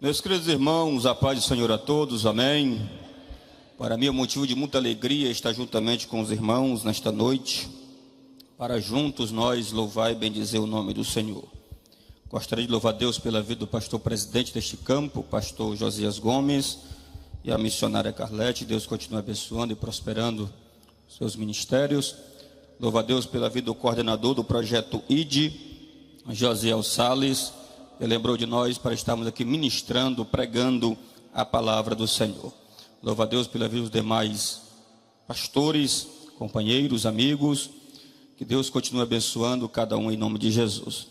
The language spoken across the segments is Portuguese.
Meus queridos irmãos, a paz do Senhor a todos, amém. Para mim é um motivo de muita alegria estar juntamente com os irmãos nesta noite, para juntos nós louvar e bendizer o nome do Senhor. Gostaria de louvar a Deus pela vida do pastor presidente deste campo, pastor Josias Gomes, e a missionária Carlete. Deus continue abençoando e prosperando seus ministérios. Louvo a Deus pela vida do coordenador do projeto ID, Josiel Salles. Ele lembrou de nós para estarmos aqui ministrando, pregando a palavra do Senhor. Louvo a Deus pela vida dos demais pastores, companheiros, amigos. Que Deus continue abençoando cada um em nome de Jesus.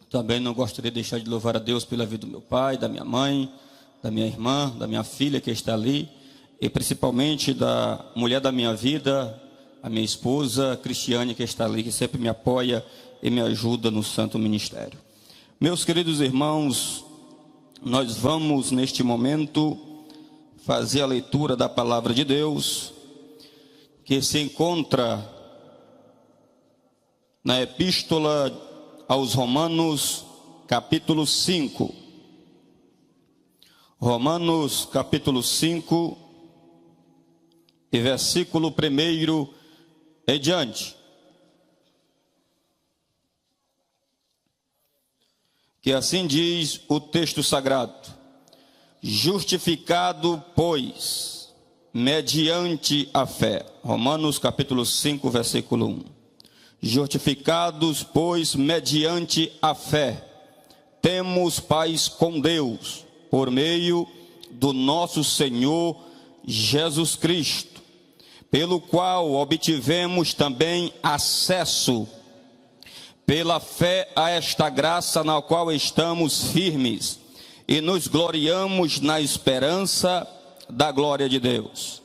Também não gostaria de deixar de louvar a Deus pela vida do meu pai, da minha mãe, da minha irmã, da minha filha que está ali, e principalmente da mulher da minha vida, a minha esposa Cristiane, que está ali, que sempre me apoia e me ajuda no santo ministério. Meus queridos irmãos, nós vamos neste momento fazer a leitura da palavra de Deus, que se encontra na Epístola aos Romanos, capítulo 5. Romanos, capítulo 5, e versículo 1 e diante. Que assim diz o texto sagrado: justificado, pois, mediante a fé. Romanos capítulo 5, versículo 1. Justificados, pois, mediante a fé, temos paz com Deus, por meio do nosso Senhor Jesus Cristo, pelo qual obtivemos também acesso pela fé a esta graça na qual estamos firmes e nos gloriamos na esperança da glória de Deus.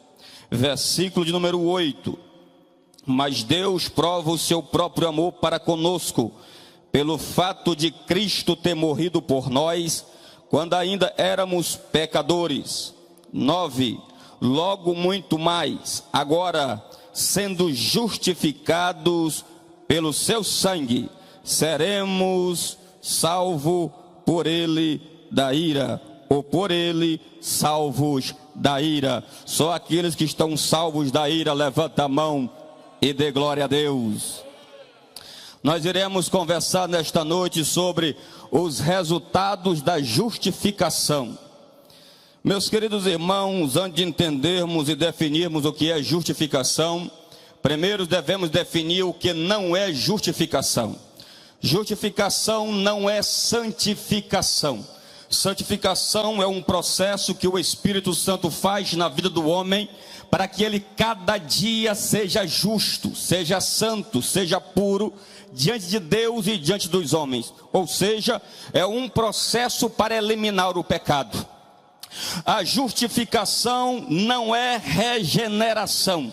Versículo de número 8. Mas Deus prova o seu próprio amor para conosco, pelo fato de Cristo ter morrido por nós, quando ainda éramos pecadores. 9. Logo muito mais, agora, sendo justificados pelo seu sangue, seremos salvos por ele da ira, ou por ele salvos da ira. Só aqueles que estão salvos da ira, levanta a mão e dê glória a Deus. Nós iremos conversar nesta noite sobre os resultados da justificação. Meus queridos irmãos, antes de entendermos e definirmos o que é justificação, primeiro devemos definir o que não é justificação. Justificação não é santificação. Santificação é um processo que o Espírito Santo faz na vida do homem para que ele cada dia seja justo, seja santo, seja puro diante de Deus e diante dos homens. Ou seja, é um processo para eliminar o pecado. A justificação não é regeneração.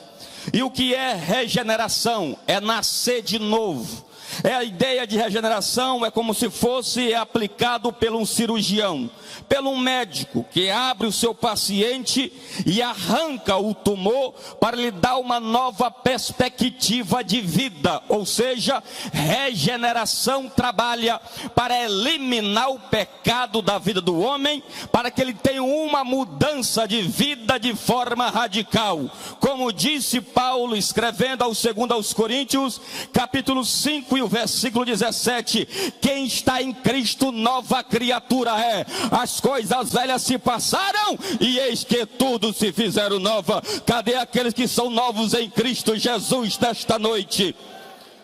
E o que é regeneração? É nascer de novo. A ideia de regeneração é como se fosse aplicado por um cirurgião, pelo médico que abre o seu paciente e arranca o tumor para lhe dar uma nova perspectiva de vida. Ou seja, regeneração trabalha para eliminar o pecado da vida do homem, para que ele tenha uma mudança de vida de forma radical. Como disse Paulo escrevendo ao 2 Coríntios, capítulo 5 e o versículo 17: quem está em Cristo, nova criatura é. As coisas velhas se passaram e eis que tudo se fizeram nova. Cadê aqueles que são novos em Cristo Jesus desta noite?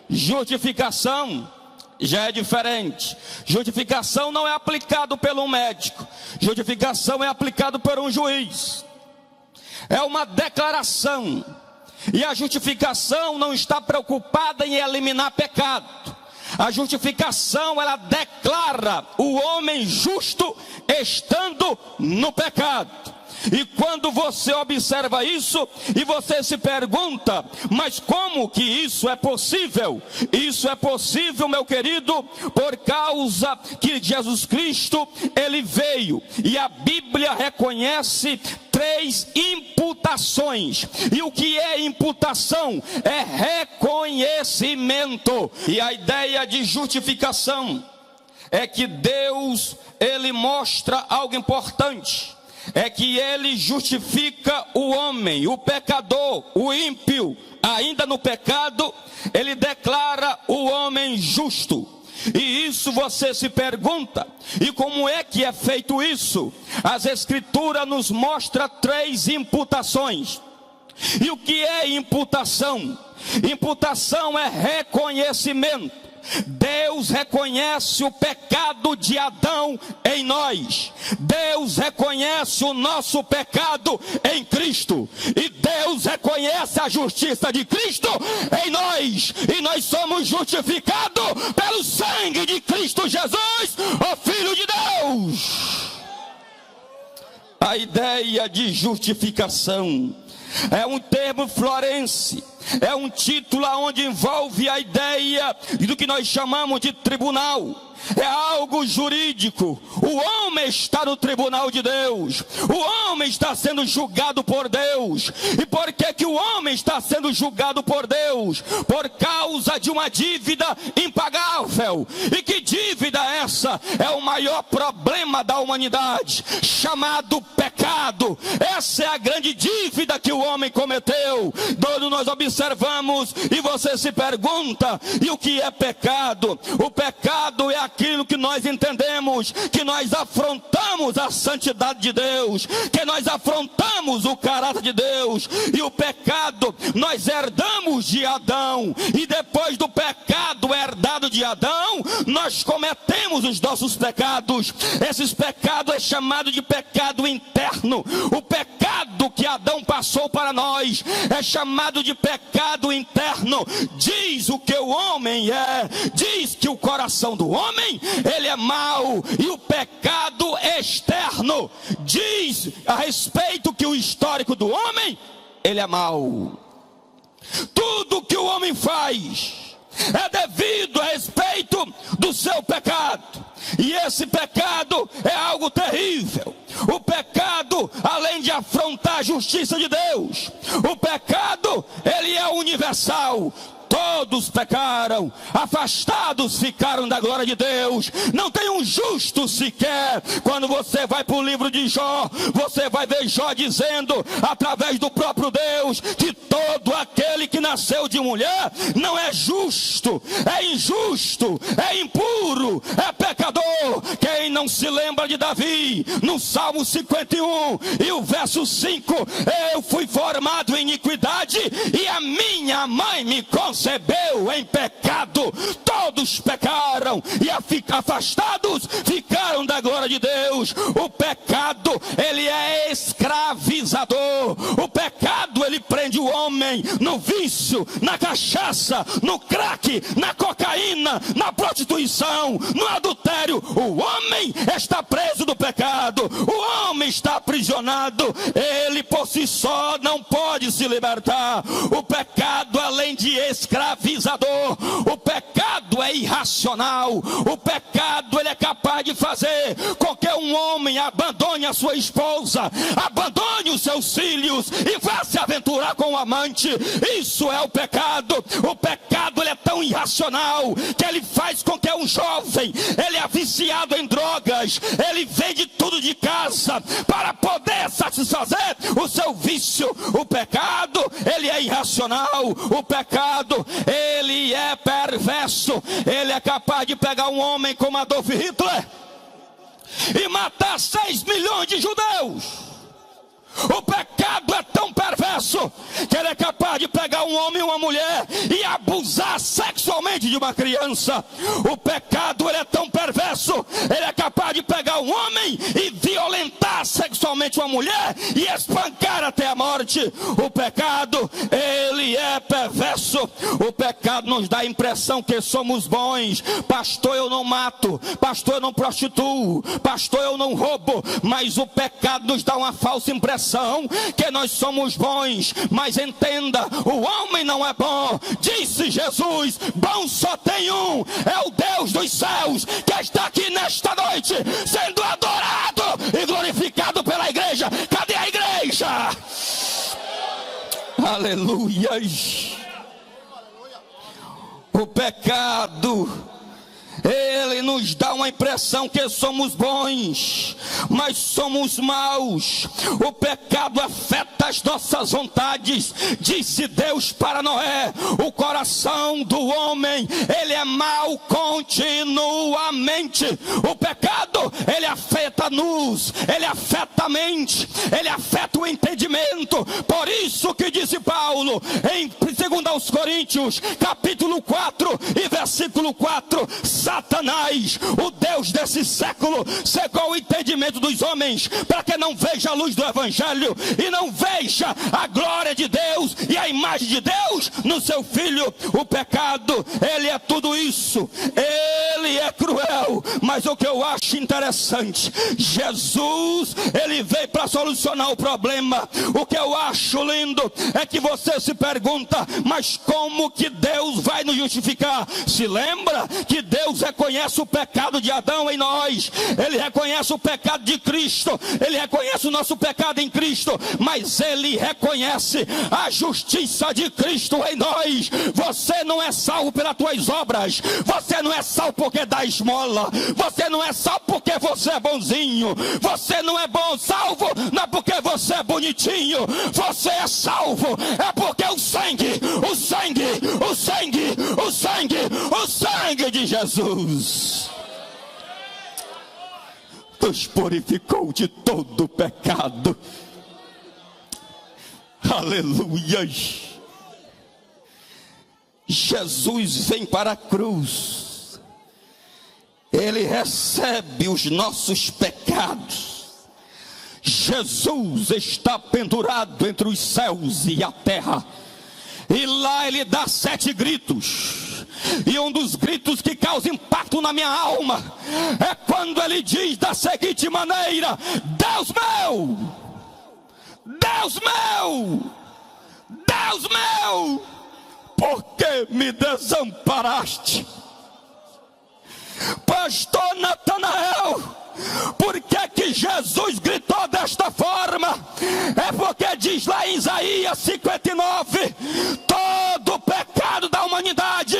Justificação já é diferente. Justificação não é aplicado pelo médico. Justificação é aplicado por um juiz. É uma declaração. E a justificação não está preocupada em eliminar pecado. A justificação, ela declara o homem justo estando no pecado. E quando você observa isso e você se pergunta, mas como que isso é possível? Isso é possível, meu querido, por causa que Jesus Cristo, ele veio, e a Bíblia reconhece 3 imputações. E o que é imputação? É reconhecimento. E a ideia de justificação é que Deus ele mostra algo importante. É que ele justifica o homem, o pecador, o ímpio, ainda no pecado, ele declara o homem justo. E isso você se pergunta, e como é que é feito isso? As Escrituras nos mostram 3 imputações. E o que é imputação? Imputação é reconhecimento. Deus reconhece o pecado de Adão em nós. Deus reconhece o nosso pecado em Cristo. E Deus reconhece a justiça de Cristo em nós. E nós somos justificados pelo sangue de Cristo Jesus, o Filho de Deus. A ideia de justificação é um termo florense. É um título onde envolve a ideia do que nós chamamos de tribunal. É algo jurídico. O homem está no tribunal de Deus. O homem está sendo julgado por Deus. E por que que o homem está sendo julgado por Deus? Por causa de uma dívida impagável. E que dívida é essa? É o maior problema da humanidade, chamado pecado. Essa é a grande dívida que o homem cometeu. Quando nós observamos e você se pergunta, e o que é pecado? O pecado é aquilo que nós entendemos, que nós afrontamos a santidade de Deus, que nós afrontamos o caráter de Deus. E o pecado nós herdamos de Adão, e depois do pecado herdado de Adão, nós cometemos os nossos pecados. Esses pecados é chamado de pecado interno. O pecado que Adão passou para nós é chamado de pecado interno. Diz o que o homem é, diz que o coração do homem, ele é mau, e o pecado externo diz a respeito que o histórico do homem, ele é mau. Tudo que o homem faz é devido a respeito do seu pecado. E esse pecado é algo terrível. O pecado, além de afrontar a justiça de Deus, o pecado, ele é universal. Todos pecaram, afastados ficaram da glória de Deus. Não tem um justo sequer. Quando você vai para o livro de Jó, você vai ver Jó dizendo, através do próprio Deus, que todo aquele que nasceu de mulher não é justo, é injusto, é impuro, é pecador. Quem não se lembra de Davi, no Salmo 51 e o verso 5, eu fui formado em iniquidade e a minha mãe me concebeu em pecado. Todos pecaram e afastados ficaram da glória de Deus. O pecado, ele é escravizador. O pecado, ele prende o homem no vício, na cachaça, no crack, na cocaína, na prostituição, no adultério. O homem está preso do pecado. O homem está aprisionado. Ele por si só não pode se libertar. O pecado, além de escravizador, o pecado é irracional. O pecado, ele é capaz de fazer com que um homem abandone a sua esposa, abandone os seus filhos e vá se aventurar com o amante. Isso é o pecado. O pecado, ele é tão irracional que ele faz com que um jovem, ele é viciado em drogas, ele vende tudo de casa para poder satisfazer o seu vício. O pecado, ele é irracional. O pecado, ele é perverso. Ele é capaz de pegar um homem como Adolf Hitler e matar 6 milhões de judeus. O pecado é tão perverso que ele é capaz de pegar um homem e uma mulher e abusar sexualmente de uma criança. O pecado, ele é tão perverso, ele é capaz de pegar um homem e violentar sexualmente uma mulher e espancar até a morte. O pecado, ele é perverso. O pecado nos dá a impressão que somos bons. Pastor, eu não mato. Pastor, eu não prostituo. Pastor, eu não roubo. Mas o pecado nos dá uma falsa impressão que nós somos bons. Mas entenda, o homem não é bom. Disse Jesus, bom só tem um, é o Deus dos céus, que está aqui nesta noite, sendo adorado e glorificado pela igreja. Cadê a igreja? Aleluia. O pecado Ele nos dá uma impressão que somos bons, mas somos maus. O pecado afeta as nossas vontades. Disse Deus para Noé: o coração do homem, ele é mau continuamente. O pecado, ele afeta-nos, ele afeta a mente, ele afeta o entendimento. Por isso que disse Paulo em 2 Coríntios capítulo 4 e versículo 4: Satanás, o Deus desse século, cegou o entendimento dos homens, para que não veja a luz do Evangelho e não veja a glória de Deus e a imagem de Deus no seu Filho. O pecado, ele é tudo isso, ele é cruel, mas o que eu acho interessante, Jesus, ele veio para solucionar o problema. O que eu acho lindo é que você se pergunta: mas como que Deus vai nos justificar? Se lembra que Deus reconhece o pecado de Adão em nós, ele reconhece o pecado de Cristo, ele reconhece o nosso pecado em Cristo, mas ele reconhece a justiça de Cristo em nós. Você não é salvo pelas tuas obras, você não é salvo porque dá esmola, você não é salvo porque você é bonzinho, você não é bom, salvo não é porque você é bonitinho, você é salvo é porque o sangue de Jesus nos purificou de todo pecado. Aleluia. Jesus vem para a cruz, ele recebe os nossos pecados. Jesus está pendurado entre os céus e a terra, e lá ele dá 7 gritos, e um dos gritos que causa impacto na minha alma é quando ele diz da seguinte maneira: Deus meu, Deus meu, Deus meu, por que me desamparaste? Pastor Natanael, por que Jesus gritou desta forma? É porque diz lá em Isaías 59, todo o pecado da humanidade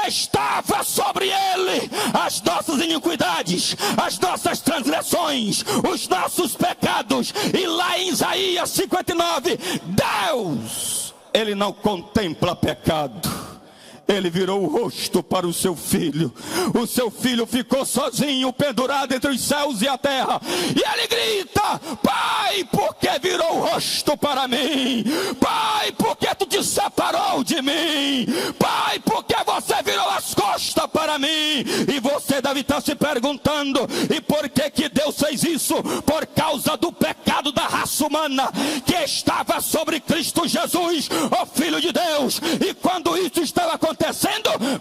estava sobre ele, as nossas iniquidades, as nossas transgressões, os nossos pecados. E lá em Isaías 59, Deus, ele não contempla pecado. Ele virou o rosto para o seu filho. O seu filho ficou sozinho, pendurado entre os céus e a terra. E ele grita: Pai, por que virou o rosto para mim? Pai, por que tu te separou de mim? Pai, por que você virou as costas para mim? E você deve estar se perguntando: e por que Deus fez isso? Por causa do pecado da raça humana que estava sobre Cristo Jesus, o Filho de Deus. E quando isso estava acontecendo,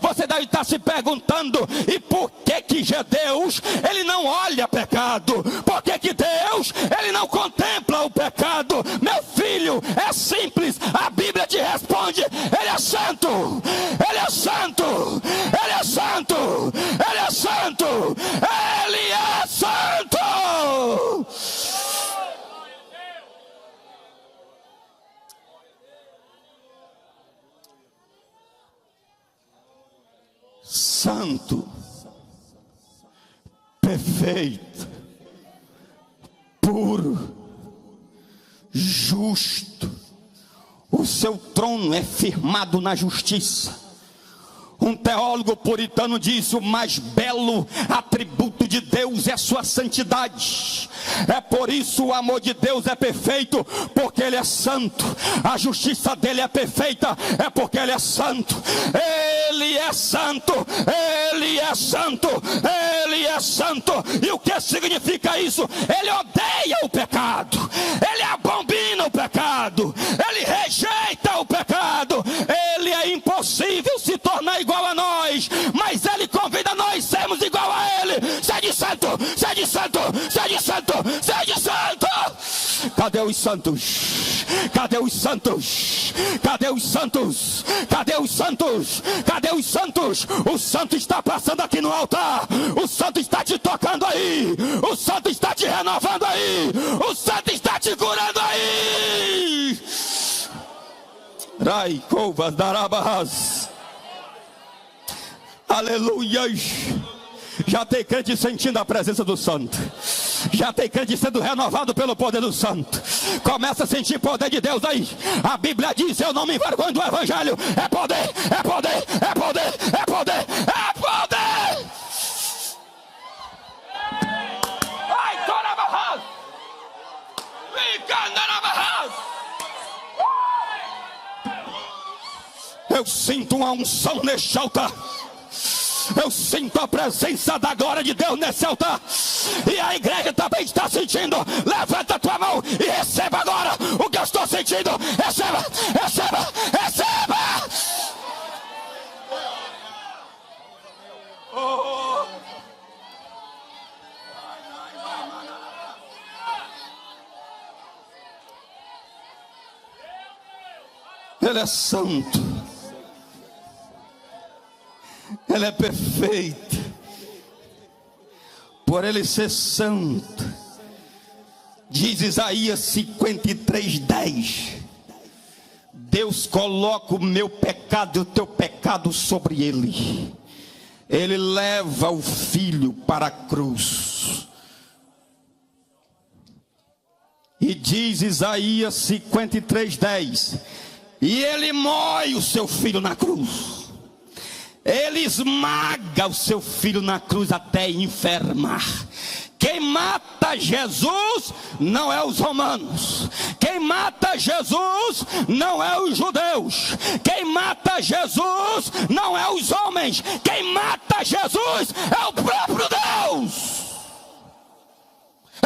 você deve estar se perguntando: e por que Deus, ele não olha pecado? Por que Deus, ele não contempla o pecado? Meu filho, é simples, a Bíblia te responde: ele é santo, ele é santo, ele é santo, ele é santo, ele é santo. Santo, perfeito, puro, justo. O seu trono é firmado na justiça. Um teólogo puritano disse: o mais belo atributo de Deus é sua santidade. É por isso o amor de Deus é perfeito, porque ele é santo. A justiça dele é perfeita, é porque ele é santo. Ele é santo, ele é santo, ele é santo. E o que significa isso? Ele odeia o pecado, ele abomina o pecado, ele rejeita o pecado. Ele é impossível se tornar igual a nós, mas ele convida nós a sermos igual a ele. Sede santo, sede santo, sede santo, sede santo. Cadê os santos? Cadê os santos? Cadê os santos? Cadê os santos? Cadê os santos? O santo está passando aqui no altar. O santo está te tocando aí. O santo está te renovando aí. O santo está te curando aí. Rai, covas, darabas. Aleluia. Já tem crente sentindo a presença do Santo. Já tem crente sendo renovado pelo poder do Santo. Começa a sentir o poder de Deus aí. A Bíblia diz: eu não me envergonho do Evangelho. É poder, é poder, é poder, é poder, é poder. Ai, Torabarras! Eu sinto uma unção neste altar. Eu sinto a presença da glória de Deus nesse altar. E a igreja também está sentindo. Levanta a tua mão e receba agora o que eu estou sentindo. Receba, receba, receba. Oh. Ele é santo. Ele é perfeito. Por ele ser santo, diz Isaías 53:10, Deus coloca o meu pecado e o teu pecado sobre ele. Ele leva o filho para a cruz. E diz Isaías 53:10, e ele moe o seu filho na cruz. Ele esmaga o seu filho na cruz até enfermar. Quem mata Jesus não é os romanos. Quem mata Jesus não é os judeus. Quem mata Jesus não é os homens. Quem mata Jesus é o próprio Deus.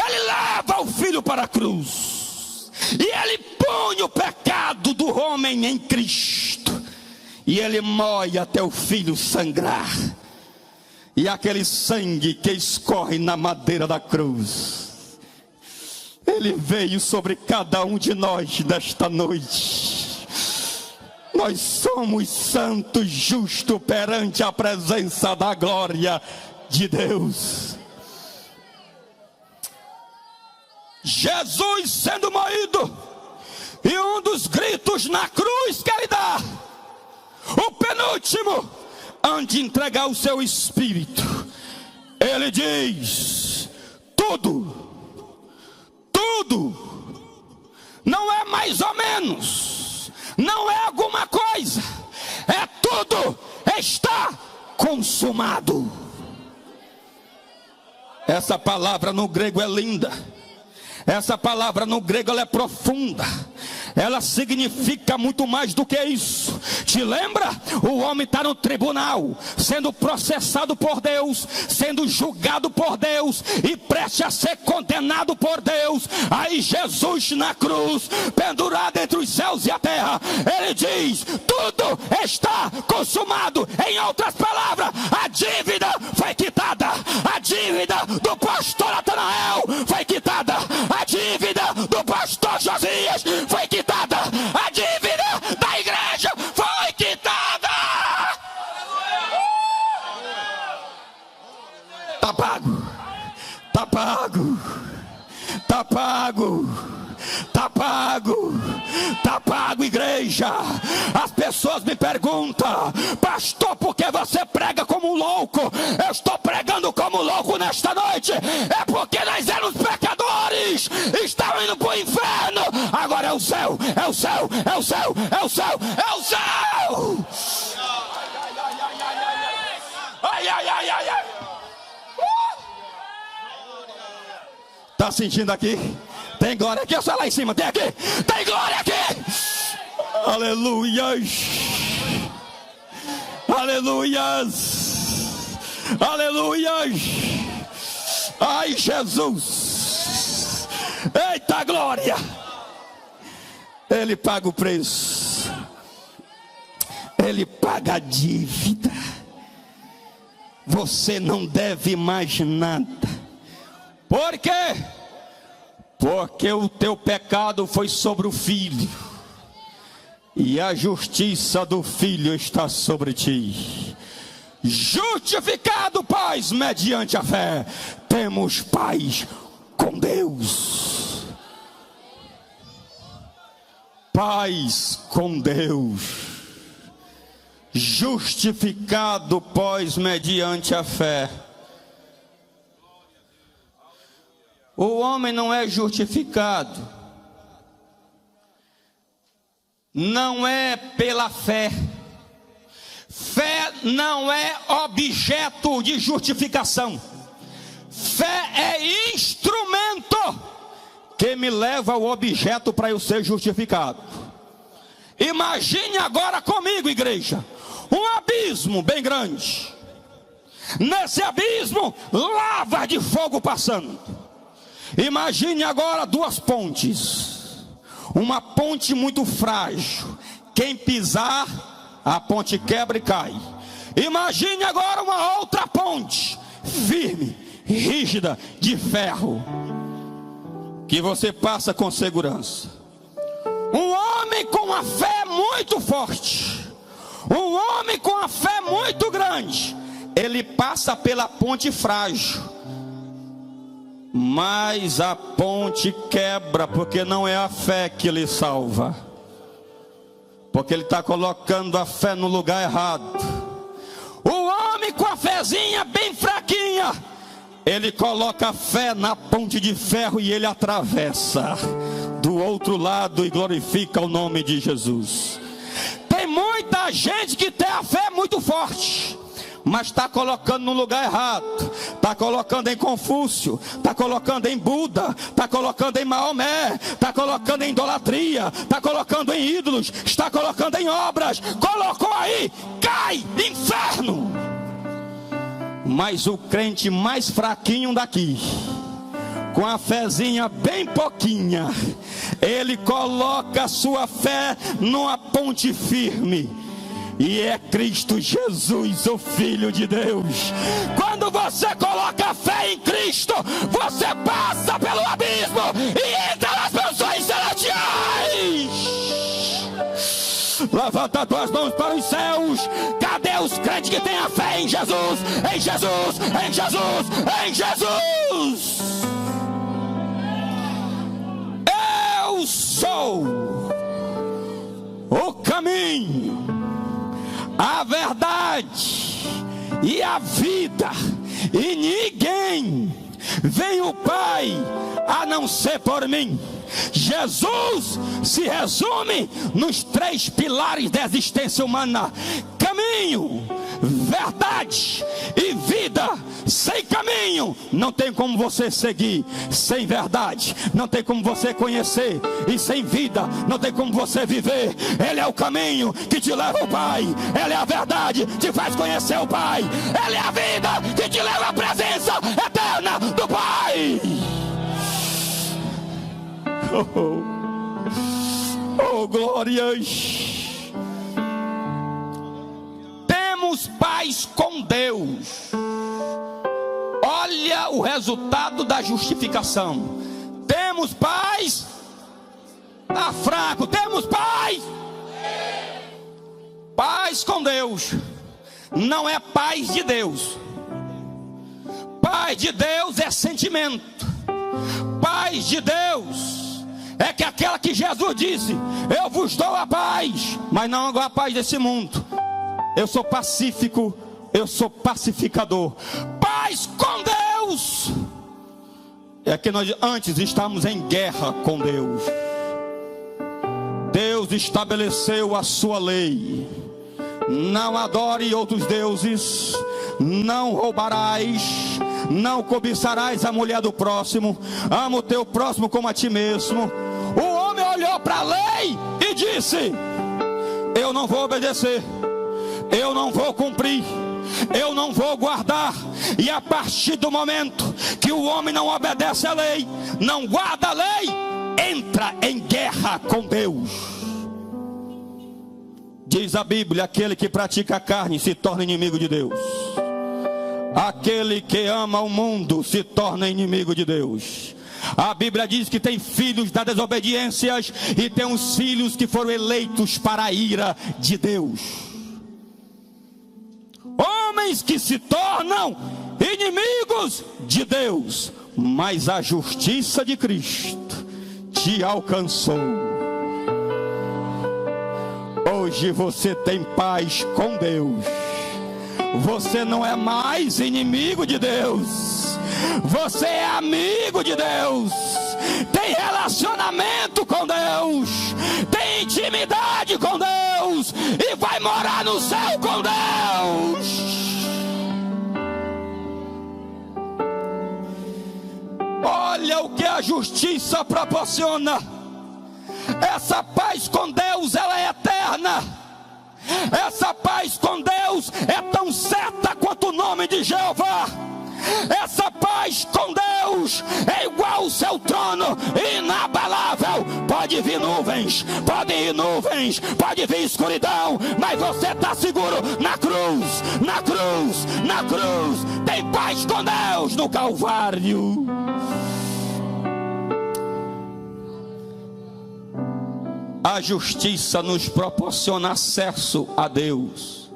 Ele leva o filho para a cruz. E ele põe o pecado do homem em Cristo. E ele moe até o filho sangrar. E aquele sangue que escorre na madeira da cruz, ele veio sobre cada um de nós nesta noite. Nós somos santos, justos perante a presença da glória de Deus. Jesus sendo moído, e um dos gritos na cruz que ele dá, o penúltimo, antes de entregar o seu espírito, ele diz: tudo, não é mais ou menos, não é alguma coisa, é tudo, está consumado. Essa palavra no grego é linda. Essa palavra no grego ela é profunda. Ela significa muito mais do que isso. Te lembra? O homem está no tribunal, sendo processado por Deus, sendo julgado por Deus e prestes a ser condenado por Deus. Aí Jesus na cruz, pendurado entre os céus e a terra, ele diz: tudo está consumado. Em outras palavras, a dívida foi quitada. A dívida do pastor Natanael foi quitada. A dívida do pastor Josias foi quitada. A dívida da igreja foi quitada. Está pago. Está pago. Está pago. Está pago. Está pago, igreja. As pessoas me perguntam: pastor, por que você prega como um louco? Eu estou pregando como louco nesta noite. É porque nós éramos pecadores, estávamos indo para o inferno. Agora é o céu, é o céu, é o céu, é o céu, é o céu. Ai, ai, ai, ai, ai. Está sentindo aqui? Tem glória aqui, só lá em cima, tem aqui, tem glória aqui. Aleluias, aleluias, aleluias. Ai, Jesus, eita glória. Ele paga o preço, ele paga a dívida. Você não deve mais nada. Por quê? Porque o teu pecado foi sobre o filho, e a justiça do filho está sobre ti. Justificado, pois, mediante a fé, temos paz com Deus. Paz com Deus. Justificado, pois, mediante a fé, O homem não é justificado, não é pela fé. Fé não é objeto de justificação. Fé é instrumento que me leva ao objeto para eu ser justificado. Imagine agora comigo, igreja, um abismo bem grande. Nesse abismo, lavas de fogo passando. Imagine agora duas pontes. Uma ponte muito frágil. Quem pisar, a ponte quebra e cai. Imagine agora uma outra ponte, firme, rígida, de ferro, que você passa com segurança. Um homem com a fé muito forte, um homem com a fé muito grande, ele passa pela ponte frágil, mas a ponte quebra, porque não é a fé que lhe salva, porque ele está colocando a fé no lugar errado. O homem com a fezinha bem fraquinha, ele coloca a fé na ponte de ferro e ele atravessa do outro lado e glorifica o nome de Jesus. Tem muita gente que tem a fé muito forte, mas está colocando no lugar errado. Está colocando em Confúcio, está colocando em Buda, está colocando em Maomé, está colocando em idolatria, está colocando em ídolos, está colocando em obras. Colocou aí, cai, inferno. Mas o crente mais fraquinho daqui, com a fezinha bem pouquinha, ele coloca a sua fé numa ponte firme, e é Cristo Jesus, o Filho de Deus. Quando você coloca a fé em Cristo, você passa pelo abismo e entra nas pensões celestiais. Levanta tuas mãos para os céus. Cadê os crentes que têm a fé em Jesus? Em Jesus, em Jesus, em Jesus. Eu sou o caminho, a verdade e a vida, e ninguém vem ao Pai a não ser por mim. Jesus se resume nos 3 pilares da existência humana: caminho, verdade e vida. Sem caminho não tem como você seguir, sem verdade não tem como você conhecer, e sem vida não tem como você viver. Ele é o caminho que te leva ao Pai, ele é a verdade que te faz conhecer o Pai, ele é a vida que te leva à presença eterna do Pai. Oh, glórias. Temos paz com Deus. Olha o resultado da justificação. Temos paz. Está fraco. Temos paz. Paz com Deus. Não é paz de Deus. Paz de Deus é sentimento. Paz de Deus é que aquela que Jesus disse: eu vos dou a paz, mas não a paz desse mundo. Eu sou pacífico, eu sou pacificador. Paz com Deus é que nós antes estávamos em guerra com Deus. Deus estabeleceu a sua lei: não adore outros deuses, não roubarás, não cobiçarás a mulher do próximo, ama o teu próximo como a ti mesmo. O homem olhou para a lei e disse: eu não vou obedecer, eu não vou cumprir, eu não vou guardar. E a partir do momento que o homem não obedece à lei, não guarda a lei, entra em guerra com Deus. Diz a Bíblia: aquele que pratica a carne se torna inimigo de Deus. Aquele que ama o mundo se torna inimigo de Deus. A Bíblia diz que tem filhos da desobediência e tem uns filhos que foram eleitos para a ira de Deus. Homens que se tornam inimigos de Deus, mas a justiça de Cristo te alcançou. Hoje você tem paz com Deus. Você não é mais inimigo de Deus. Você é amigo de Deus, tem relacionamento com Deus, tem intimidade com Deus e vai morar no céu com Deus. Olha o que a justiça proporciona. Essa paz com Deus, ela é eterna. Essa paz com Deus é tão certa quanto o nome de Jeová. Essa paz com Deus é igual ao seu trono, inabalável. Pode vir nuvens, podem ir nuvens, pode vir escuridão, mas você está seguro na cruz, na cruz, na cruz. Tem paz com Deus no Calvário. A justiça nos proporciona acesso a Deus,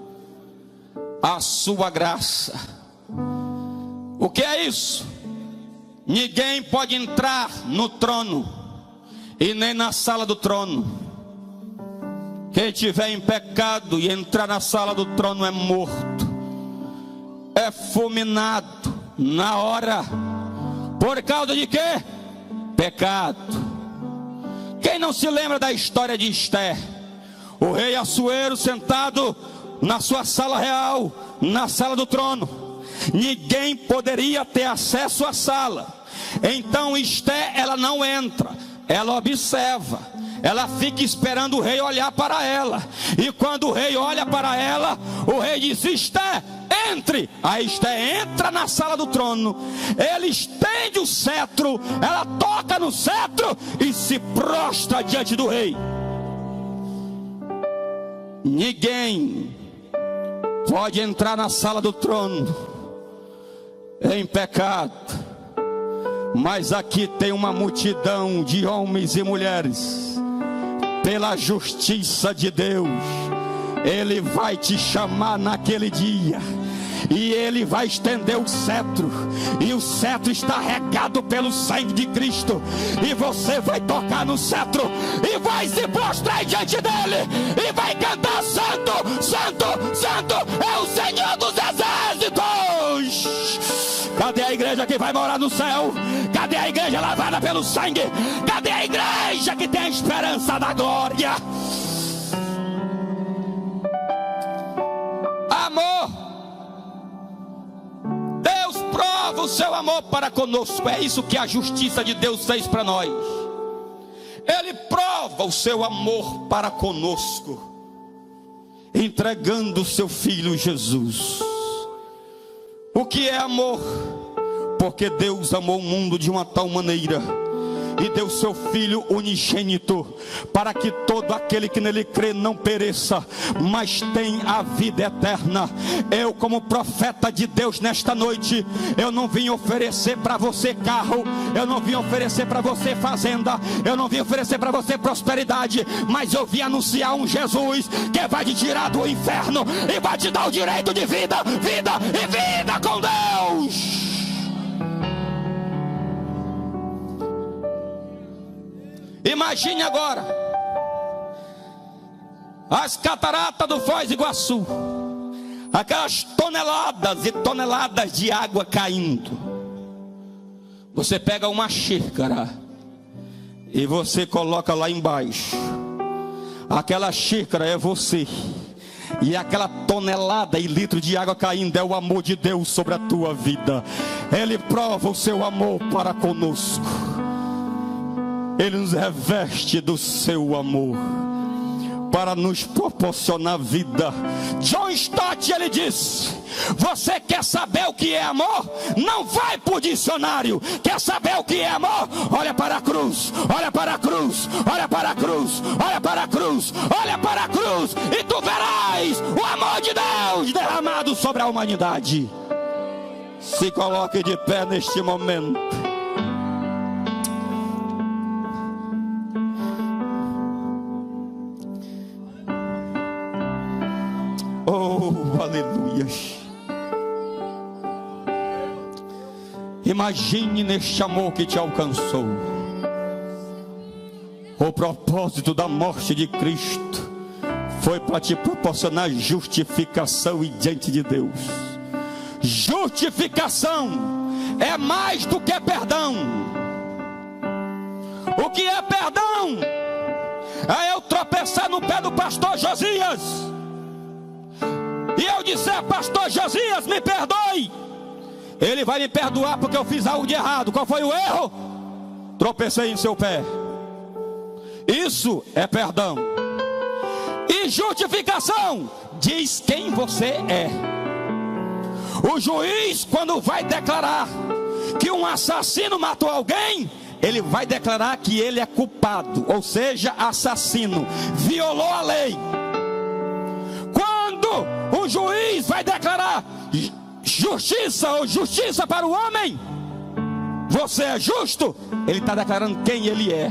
a sua graça. O que é isso? Ninguém pode entrar no trono e nem na sala do trono. Quem estiver em pecado e entrar na sala do trono é morto, é fulminado na hora. Por causa de quê? Pecado. Quem não se lembra da história de Esther? O rei Assuero sentado na sua sala real, na sala do trono. Ninguém poderia ter acesso à sala. Então Esther, ela não entra, ela observa, ela fica esperando o rei olhar para ela. E quando o rei olha para ela, o rei diz: Esther, entre. A Esther entra na sala do trono, ele estende o cetro, ela toca no cetro e se prostra diante do rei. Ninguém pode entrar na sala do trono em pecado, mas aqui tem uma multidão de homens e mulheres. Pela justiça de Deus, Ele vai te chamar naquele dia, e Ele vai estender o cetro, e o cetro está regado pelo sangue de Cristo, e você vai tocar no cetro, e vai se prostrar diante dele, e vai cantar: Santo, Santo, Santo é o Senhor dos Exércitos. Cadê a igreja que vai morar no céu? Cadê a igreja lavada pelo sangue? Cadê a igreja que tem a esperança da glória? Amor. Deus prova o seu amor para conosco. É isso que a justiça de Deus fez para nós. Ele prova o seu amor para conosco, entregando o seu Filho Jesus. O que é amor? Porque Deus amou o mundo de uma tal maneira e deu seu Filho unigênito, para que todo aquele que nele crê não pereça, mas tem a vida eterna. Eu, como profeta de Deus nesta noite, eu não vim oferecer para você carro, eu não vim oferecer para você fazenda, eu não vim oferecer para você prosperidade, mas eu vim anunciar um Jesus que vai te tirar do inferno e vai te dar o direito de vida, vida e vida com Deus. Imagine agora as cataratas do Foz do Iguaçu, aquelas toneladas e toneladas de água caindo. Você pega uma xícara e você coloca lá embaixo. Aquela xícara é você, e aquela tonelada e litro de água caindo é o amor de Deus sobre a tua vida. Ele prova o seu amor para conosco. Ele nos reveste do seu amor para nos proporcionar vida. John Stott, ele diz: você quer saber o que é amor? Não vai por dicionário. Quer saber o que é amor? Olha para a cruz, olha para a cruz, olha para a cruz, olha para a cruz, olha para a cruz, e tu verás o amor de Deus derramado sobre a humanidade. Se coloque de pé neste momento. Oh, aleluia. Imagine neste amor que te alcançou. O propósito da morte de Cristo foi para te proporcionar justificação e diante de Deus. Justificação é mais do que perdão. O que é perdão? É eu tropeçar no pé do pastor Josias e eu dizer: pastor Josias, me perdoe. Ele vai me perdoar porque eu fiz algo de errado. Qual foi o erro? Tropecei em seu pé. Isso é perdão. E justificação diz quem você é. O juiz, quando vai declarar que um assassino matou alguém, ele vai declarar que ele é culpado, ou seja, assassino, violou a lei. Quando o juiz vai declarar justiça ou justiça para o homem, você é justo, ele está declarando quem ele é.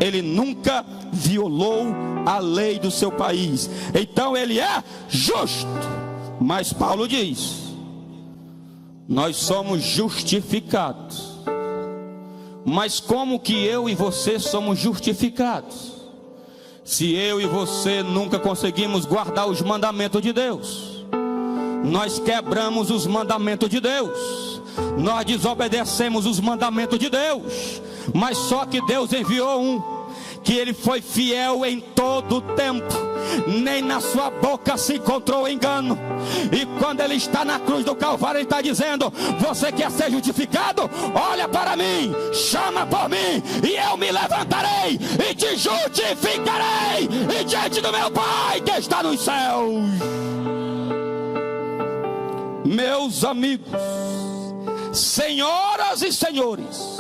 Ele nunca violou a lei do seu país, então ele é justo. Mas Paulo diz: nós somos justificados. Mas como que eu e você somos justificados? Se eu e você nunca conseguimos guardar os mandamentos de Deus, nós quebramos os mandamentos de Deus, nós desobedecemos os mandamentos de Deus. Mas só que Deus enviou um, que ele foi fiel em todo o tempo, nem na sua boca se encontrou engano. E quando ele está na cruz do Calvário, ele está dizendo: você quer ser justificado? Olha para mim, chama por mim, e eu me levantarei e te justificarei e diante do meu Pai que está nos céus. Meus amigos, senhoras e senhores,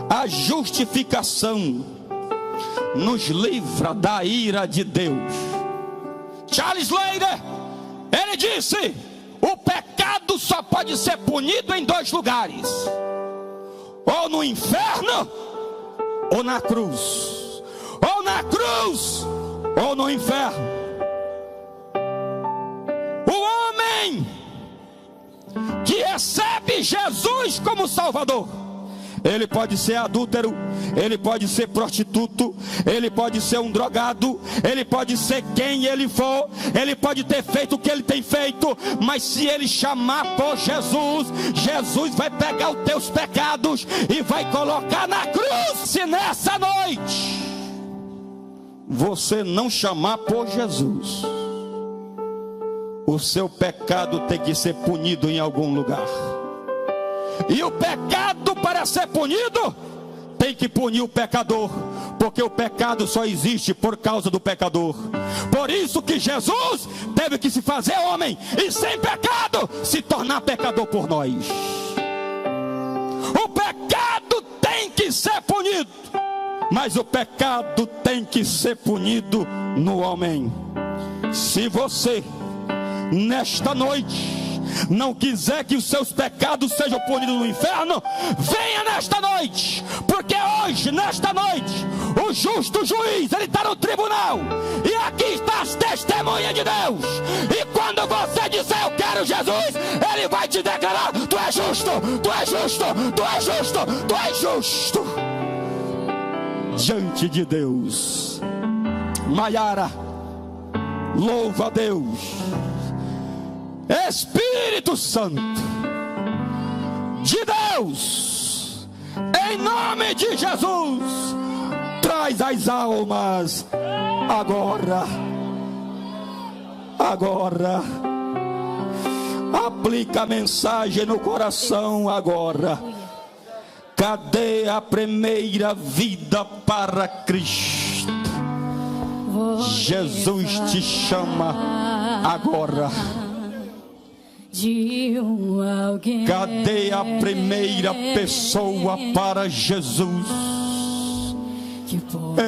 a justificação nos livra da ira de Deus. Charles Slater, ele disse: o pecado só pode ser punido em dois lugares: ou no inferno ou na cruz. Ou na cruz ou no inferno. O homem que recebe Jesus como Salvador, ele pode ser adúltero, ele pode ser prostituto, ele pode ser um drogado, ele pode ser quem ele for, ele pode ter feito o que ele tem feito, mas se ele chamar por Jesus, Jesus vai pegar os teus pecados e vai colocar na cruz. Se nessa noite você não chamar por Jesus, o seu pecado tem que ser punido em algum lugar. E o pecado, para ser punido, tem que punir o pecador, porque o pecado só existe por causa do pecador. Por isso que Jesus teve que se fazer homem e sem pecado se tornar pecador por nós. O pecado tem que ser punido, mas o pecado tem que ser punido no homem. Se você nesta noite não quiser que os seus pecados sejam punidos no inferno, venha nesta noite, porque hoje, nesta noite, o justo juiz, ele está no tribunal, e aqui está as testemunhas de Deus. E quando você disser eu quero Jesus, ele vai te declarar: tu és justo, tu és justo, tu és justo, tu és justo diante de Deus. Maiara, louva a Deus. Espírito Santo de Deus, em nome de Jesus, traz as almas agora. Agora, aplica a mensagem no coração agora. Cadê a primeira vida para Cristo? Jesus te chama agora. Cadê a primeira pessoa para Jesus?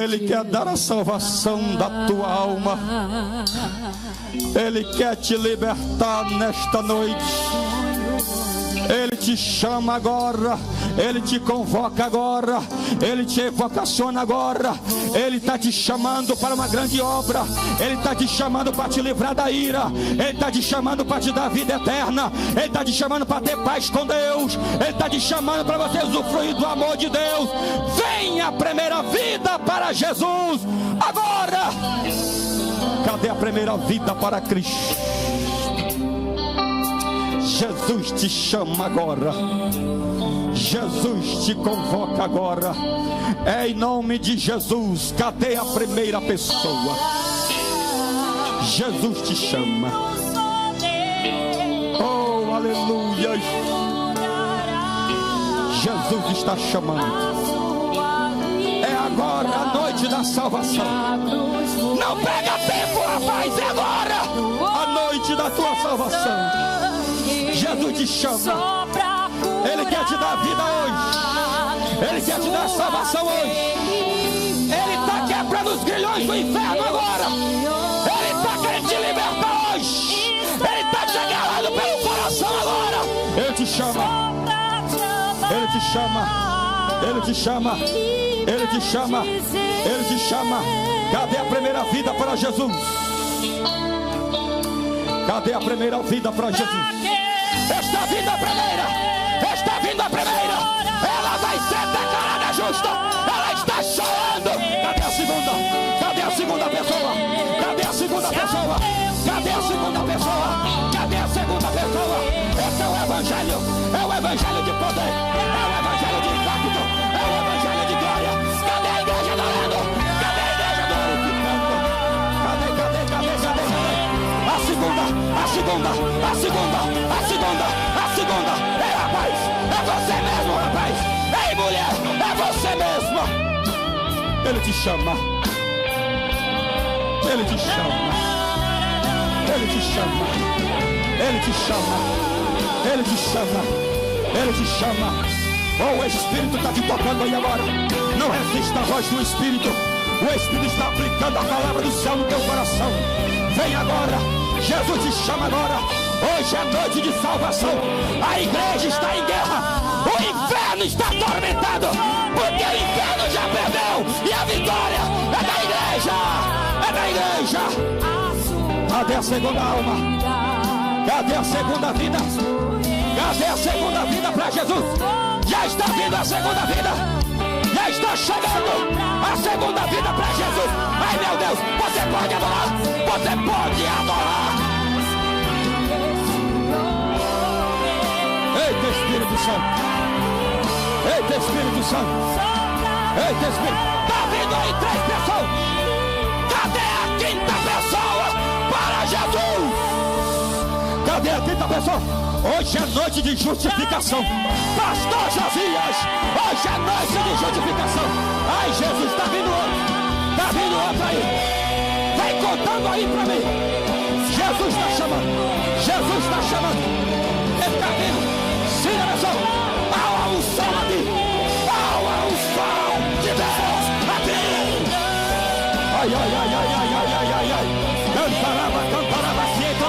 Ele quer dar a salvação da tua alma. Ele quer te libertar nesta noite. Ele te chama agora, Ele te convoca agora, Ele te vocaciona agora. Ele está te chamando para uma grande obra, Ele está te chamando para te livrar da ira, Ele está te chamando para te dar vida eterna, Ele está te chamando para ter paz com Deus, Ele está te chamando para você usufruir do amor de Deus. Venha a primeira vida para Jesus agora. Cadê a primeira vida para Cristo? Jesus te chama agora. Jesus te convoca agora. É em nome de Jesus. Cadê a primeira pessoa? Jesus te chama. Oh, aleluia. Jesus está chamando. É agora a noite da salvação. Não pega tempo, rapaz. É agora a noite da tua salvação. Jesus te chama. Ele quer te dar vida hoje. Ele quer te dar salvação hoje. Ele está quebrando os grilhões do inferno agora. Ele está querendo te libertar hoje. Ele está te agarrando pelo coração agora. Ele te chama. Ele te chama. Ele te chama. Ele te chama. Ele te chama. Cadê a primeira vida para Jesus? Cadê a primeira vida para Jesus? Está vindo a primeira. Está vindo a primeira. Ela vai ser declarada justa. Ela está chorando. Cadê a segunda? Cadê a segunda pessoa? Cadê a segunda pessoa? Cadê a segunda pessoa? Cadê a segunda pessoa? Esse é o evangelho. É o evangelho de poder. É o evangelho de impacto. É o evangelho de glória. Cadê a igreja adorando? Cadê a igreja glorificando? Cadê? A segunda. A segunda. A segunda. A segunda. A segunda. É, rapaz. É você mesmo, rapaz. Ei, mulher. É você mesmo. Ele te chama. Ele te chama. Ele te chama. Ele te chama. Ele te chama. Ele te chama. Oh, o Espírito está te tocando aí agora. Não resista a voz do Espírito. O Espírito está aplicando a palavra do céu no teu coração. Vem agora. Jesus te chama agora. Hoje é noite de salvação. A igreja está em guerra. O inferno está atormentado. Porque o inferno já perdeu. E a vitória é da igreja. É da igreja. Cadê a segunda alma? Cadê a segunda vida? Cadê a segunda vida para Jesus? Já está vindo a segunda vida. Já está chegando a segunda vida para Jesus. Ai, meu Deus, você pode adorar. Você pode adorar. Eita, Espírito Santo. Eita, Espírito Santo. Eita, Espírito. Está vindo aí 3 pessoas. Cadê a quinta pessoa para Jesus? Cadê a quinta pessoa? Hoje é noite de justificação. Pastor Josias, hoje é noite de justificação. Ai, Jesus, está vindo outro. Está vindo outro aí. Vai contando aí para mim. Jesus está chamando. Jesus está chamando. Ele está vindo. Sim, olha só. Há uma unção aqui. Há uma unção de Deus aqui. Ai, ai, ai, ai, ai, ai, ai, ai, ai. Cantarava, ciento.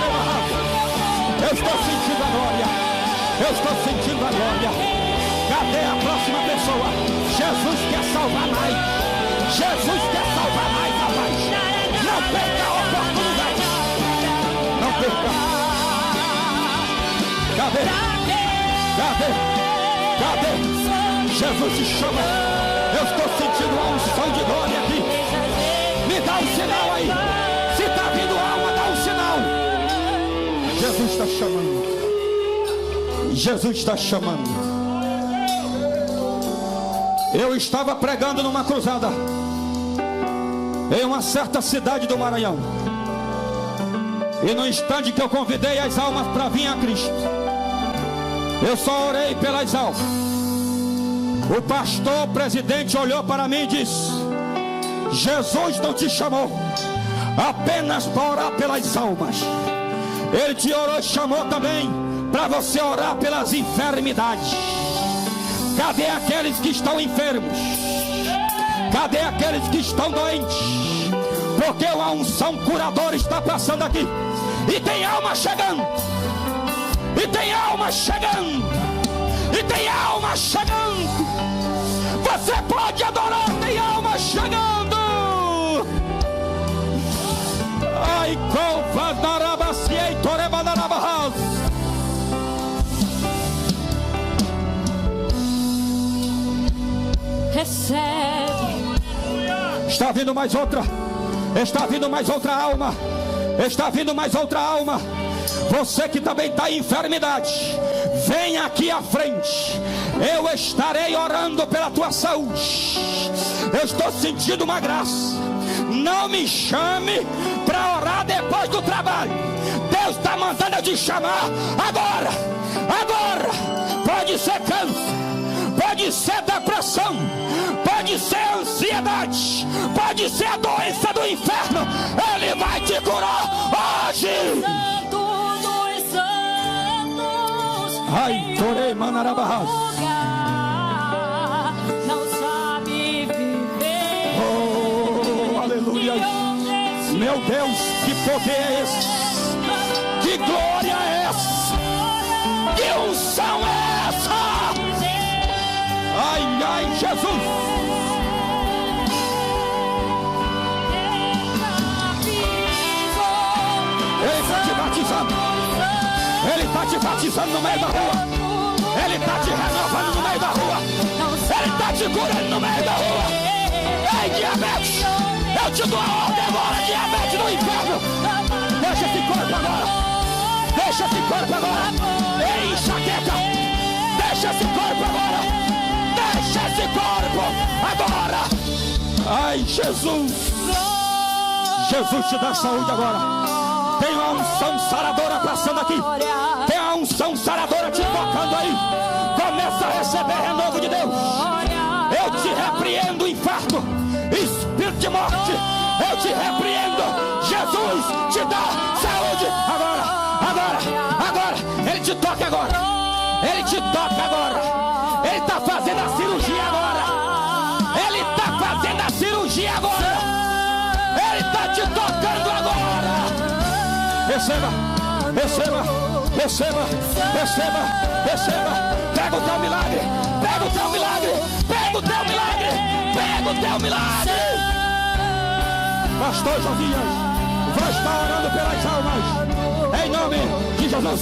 Eu estou sentindo a glória. Eu estou sentindo a glória. Cadê a próxima pessoa? Jesus quer salvar mais. Jesus quer salvar mais, rapaz. Não perca a oportunidade. Não perca. Cadê? Cadê? Cadê? Jesus te chama. Eu estou sentindo uma unção de glória aqui. Me dá um sinal aí. Se está vindo alma, dá um sinal. Jesus está chamando. Jesus está chamando. Eu estava pregando numa cruzada em uma certa cidade do Maranhão. E no instante que eu convidei as almas para vir a Cristo, eu só orei pelas almas. O pastor presidente olhou para mim e disse: Jesus não te chamou apenas para orar pelas almas. Ele te orou e chamou também para você orar pelas enfermidades. Cadê aqueles que estão enfermos? Cadê aqueles que estão doentes? Porque uma unção curadora está passando aqui. E tem alma chegando. E tem alma chegando. E tem alma chegando. Você pode adorar, tem alma chegando. Ai, Covadarabasiei, Torebadarabahas. Recebe. Está vindo mais outra. Está vindo mais outra alma. Está vindo mais outra alma. Você que também está em enfermidade, venha aqui à frente. Eu estarei orando pela tua saúde. Eu estou sentindo uma graça. Não me chame para orar depois do trabalho. Deus está mandando eu te chamar agora. Agora. Pode ser câncer, pode ser depressão, pode ser ansiedade, pode ser a doença do inferno. Ele vai te curar hoje. Ai, torei manarabahas. Não sabe viver. Oh, aleluia. Meu Deus, que poder é esse? Que glória é essa? Que unção é essa? Ai, ai, Jesus. Ele está te batizando. Ele está te batizando no meio da rua. Ele está te renovando no meio da rua. Ele está te curando no meio da rua. Ei, diabetes, eu te dou a ordem agora, diabetes do inferno. Deixa esse corpo agora. Deixa esse corpo agora. Ei, enxaqueca, deixa esse corpo agora. Deixa esse corpo agora. Ai, Jesus. Jesus te dá saúde agora. Tem uma unção saradora passando aqui. Tem uma unção saradora te tocando aí. Começa a receber renovo de Deus. Eu te repreendo, infarto, espírito de morte. Eu te repreendo. Jesus te dá saúde agora. Agora, agora. Ele te toca agora. Ele te toca agora. Ele está fazendo a cirurgia agora. Ele está fazendo a cirurgia agora. Ele está te tocando agora. Receba, receba, receba, receba, receba. Pega o teu milagre. Pega o teu milagre. Pega o teu milagre. Pega o teu milagre. Pastor Josias vai estar orando pelas almas. Em nome de Jesus.